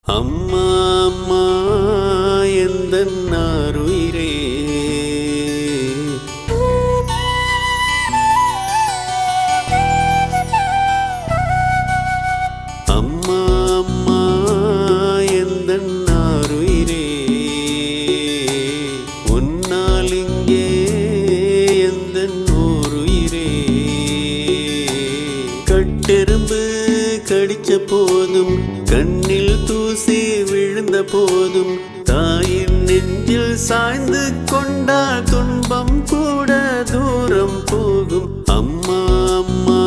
அம்மா அம்மா எந்தன் ஆருயிரே, அம்மா அம்மா எந்தன் ஆருயிரே, உன்னால் இங்கே எந்தன் ஓருயிரே. கட்டெரும்பு கடிச்ச போதும் கண்ணில் தூசி விழுந்த போதும் தாயின் நெஞ்சில் சாய்ந்து கொண்டால் துன்பம் கூட தூரம் போகும். அம்மா அம்மா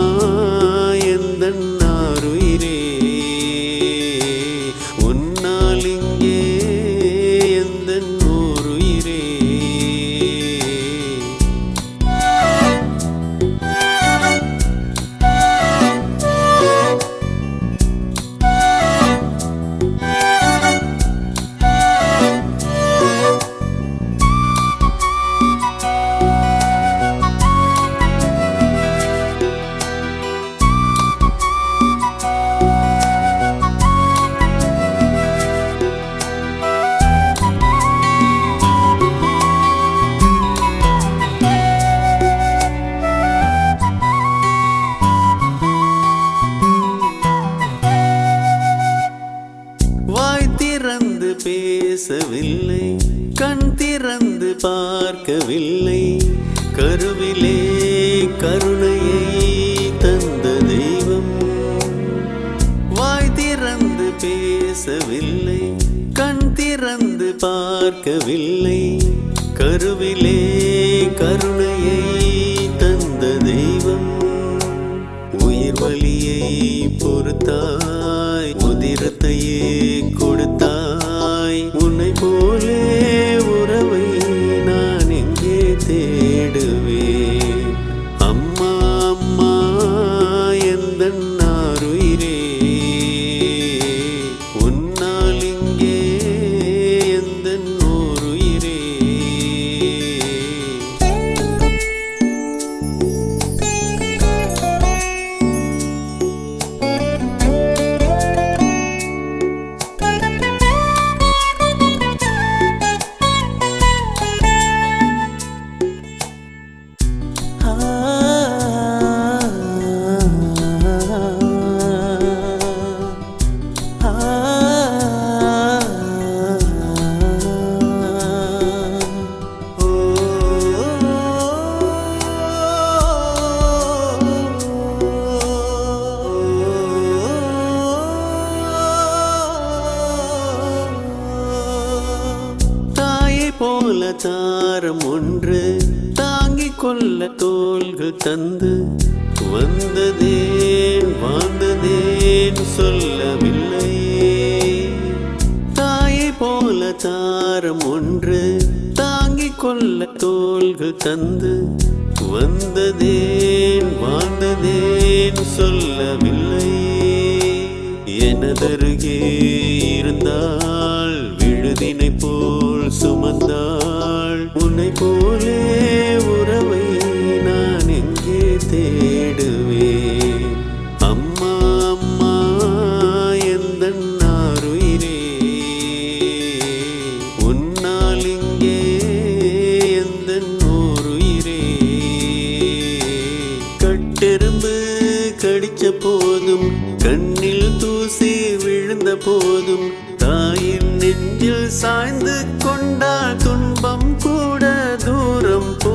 எந்தன் ஆருயிரே, உன்னால் இங்கே எந்தன் ஓருயிரே. திறந்து பேசவில்லை, கண் திறந்து பார்க்கவில்லை, கருவிலே கருணையை தந்த தெய்வம். வாய் திறந்து பேசவில்லை, கண் திறந்து பார்க்கவில்லை, கருவிலே கருணையை தந்த தெய்வம். உயிர் வலியை பொறுத்தாய், உதிரத்தையே கொடுத்தாய், உன்னை போலே உறவை நான் எங்கே தேடுவேன். அம்மா அம்மா எந்தன் ஆருயிரே, உன்னால் இங்கே எந்தன் ஓருயிரே. போல தாரம் ஒன்று தாங்கிக் கொள்ள தோள்கள் தந்து வந்ததேன் வாழ்ந்ததேன் சொல்லவில்லை. தாயை போல தாரம் ஒன்று தாங்கிக் கொள்ள தோள்கள் தந்து வந்ததேன் வாழ்ந்ததேன் சொல்லவில்லை. எனதருகே இருந்தால் விழுதினை போல் சுமந்தாள், உன்னை போலே உறவை நான் எங்கே தேடுவேன். அம்மா அம்மா எந்தன் ஆருயிரே, உன்னால் இங்கே எந்தன் ஓருயிரே. கட்டெரும்பு கடிச்ச போதும் கண்ணில் தூசி விழுந்த போதும் தாயின் நெஞ்சில் சாய்ந்து கொண்டால் துன்பம் கூட தூரம் போ